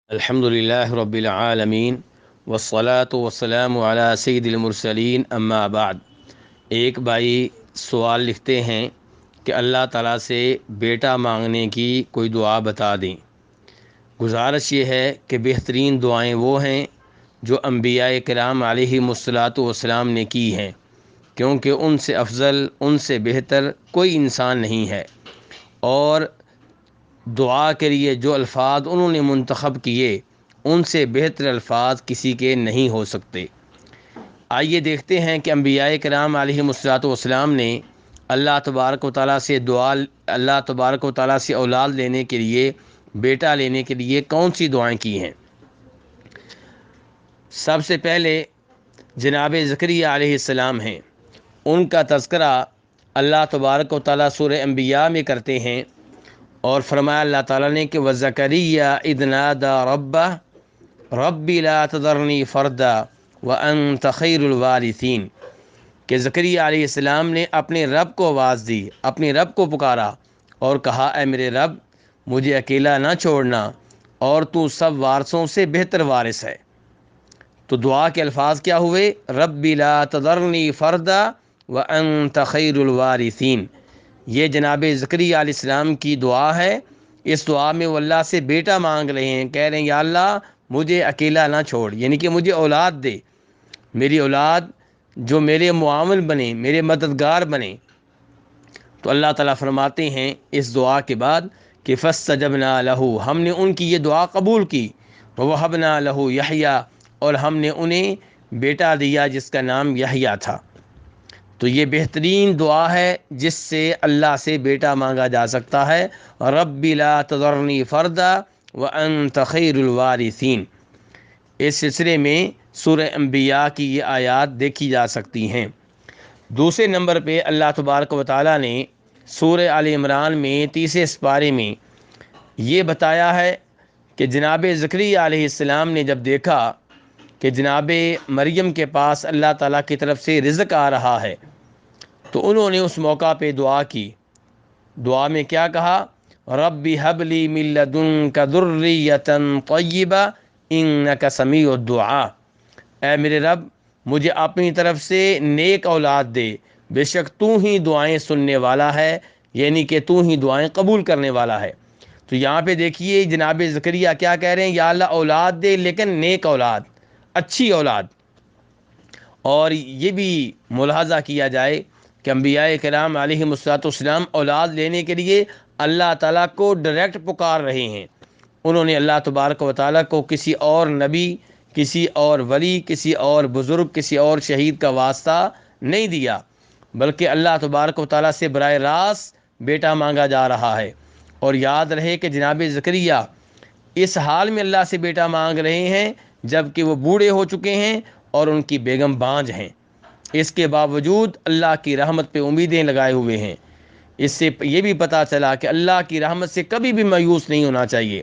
الحمدللہ رب العالمین والصلاة والسلام علی سید المرسلین اما بعد۔ ایک بھائی سوال لکھتے ہیں کہ اللہ تعالیٰ سے بیٹا مانگنے کی کوئی دعا بتا دیں۔ گزارش یہ ہے کہ بہترین دعائیں وہ ہیں جو انبیاء کرام علیہم الصلاۃ والسلام نے کی ہیں، کیونکہ ان سے افضل، ان سے بہتر کوئی انسان نہیں ہے، اور دعا کے لیے جو الفاظ انہوں نے منتخب کیے ان سے بہتر الفاظ کسی کے نہیں ہو سکتے۔ آئیے دیکھتے ہیں کہ انبیاء کرام علیہم الصلوۃ والسلام نے اللہ تبارک و تعالیٰ سے اللہ تبارک و تعالیٰ سے اولاد لینے کے لیے، بیٹا لینے کے لیے کون سی دعائیں کی ہیں۔ سب سے پہلے جناب زکریا علیہ السلام ہیں، ان کا تذکرہ اللہ تبارک و تعالیٰ سورہ انبیاء میں کرتے ہیں، اور فرمایا اللہ تعالیٰ نے کہ وَزَكَرِيَّا إِذْ نَادَى رَبَّهُ رَبِّ لَا تَذَرْنِي فَرْدًا وَأَنْتَ خَيْرُ الْوَارِثِينَ، کہ زکریا علیہ السلام نے اپنے رب کو آواز دی، اپنے رب کو پکارا اور کہا اے میرے رب، مجھے اکیلا نہ چھوڑنا، اور تو سب وارثوں سے بہتر وارث ہے۔ تو دعا کے الفاظ کیا ہوئے؟ رَبِّ لَا تَذَرْنِي فَرْدًا وَأَنْتَ خَيْرُ الْوَارِثِينَ۔ یہ جناب زکریا علیہ السلام کی دعا ہے۔ اس دعا میں وہ اللہ سے بیٹا مانگ رہے ہیں، کہہ رہے ہیں یا اللہ مجھے اکیلا نہ چھوڑ، یعنی کہ مجھے اولاد دے، میری اولاد جو میرے معاون بنے، میرے مددگار بنے۔ تو اللہ تعالیٰ فرماتے ہیں اس دعا کے بعد کہ فَاسْتَجَبْنَا لَهُ، ہم نے ان کی یہ دعا قبول کی، وَوَهَبْنَا لَهُ یحییٰ، اور ہم نے انہیں بیٹا دیا جس کا نام یحییٰ تھا۔ تو یہ بہترین دعا ہے جس سے اللہ سے بیٹا مانگا جا سکتا ہے، رب لا تذرنی فردا وانت خیر الوارثین۔ اس سلسلے میں سورہ انبیاء کی یہ آیات دیکھی جا سکتی ہیں۔ دوسرے نمبر پہ اللہ تبارک و تعالیٰ نے سورہ آل عمران میں 30 سپارے میں یہ بتایا ہے کہ جناب زکریا علیہ السلام نے جب دیکھا کہ جناب مریم کے پاس اللہ تعالیٰ کی طرف سے رزق آ رہا ہے، تو انہوں نے اس موقع پہ دعا کی۔ دعا میں کیا کہا؟ رب ہب لی من لدنک ذریۃ طیبہ انک سمیع الدعاء، اے میرے رب مجھے اپنی طرف سے نیک اولاد دے، بے شک تو ہی دعائیں سننے والا ہے، یعنی کہ تو ہی دعائیں قبول کرنے والا ہے۔ تو یہاں پہ دیکھیے جناب زکریا کیا کہہ رہے ہیں؟ یا اللہ اولاد دے، لیکن نیک اولاد، اچھی اولاد۔ اور یہ بھی ملاحظہ کیا جائے کہ انبیاء کرام علیہم الصلوۃ والسلام اولاد لینے کے لیے اللہ تعالیٰ کو ڈائریکٹ پکار رہے ہیں۔ انہوں نے اللہ تبارک و تعالیٰ کو کسی اور نبی، کسی اور ولی، کسی اور بزرگ، کسی اور شہید کا واسطہ نہیں دیا، بلکہ اللہ تبارک و تعالیٰ سے براہ راست بیٹا مانگا جا رہا ہے۔ اور یاد رہے کہ جناب زکریا اس حال میں اللہ سے بیٹا مانگ رہے ہیں جب کہ وہ بوڑھے ہو چکے ہیں اور ان کی بیگم بانجھ ہیں، اس کے باوجود اللہ کی رحمت پہ امیدیں لگائے ہوئے ہیں۔ اس سے یہ بھی پتہ چلا کہ اللہ کی رحمت سے کبھی بھی مایوس نہیں ہونا چاہیے۔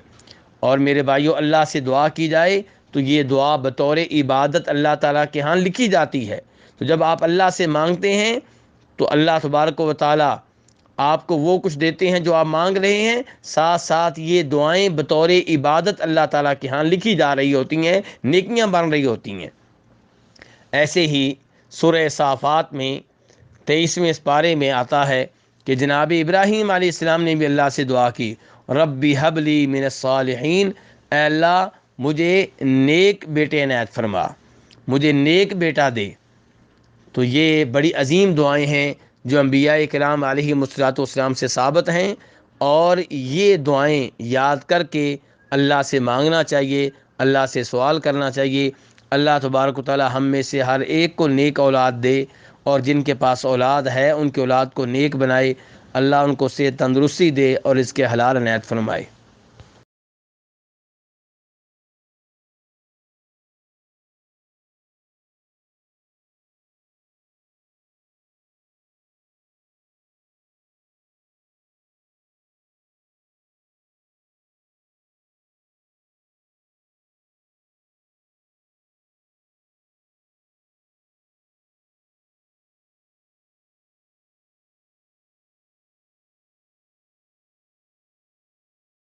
اور میرے بھائیو، اللہ سے دعا کی جائے تو یہ دعا بطور عبادت اللہ تعالیٰ کے ہاں لکھی جاتی ہے۔ تو جب آپ اللہ سے مانگتے ہیں تو اللہ تبارک و تعالیٰ آپ کو وہ کچھ دیتے ہیں جو آپ مانگ رہے ہیں، ساتھ ساتھ یہ دعائیں بطور عبادت اللہ تعالیٰ کے ہاں لکھی جا رہی ہوتی ہیں، نیکیاں بن رہی ہوتی ہیں۔ ایسے ہی سورہ صافات میں 23ویں سپارے میں آتا ہے کہ جناب ابراہیم علیہ السلام نے بھی اللہ سے دعا کی، رب ہب لی من الصالحین، اے اللہ مجھے نیک بیٹے عنایت فرما، مجھے نیک بیٹا دے۔ تو یہ بڑی عظیم دعائیں ہیں جو انبیاء کرام علیہم الصلوۃ والسلام سے ثابت ہیں، اور یہ دعائیں یاد کر کے اللہ سے مانگنا چاہیے، اللہ سے سوال کرنا چاہیے۔ اللہ تبارک و تعالی ہم میں سے ہر ایک کو نیک اولاد دے، اور جن کے پاس اولاد ہے ان کی اولاد کو نیک بنائے۔ اللہ ان کو صحت تندرستی دے اور اس کے حلال عنایت فرمائے۔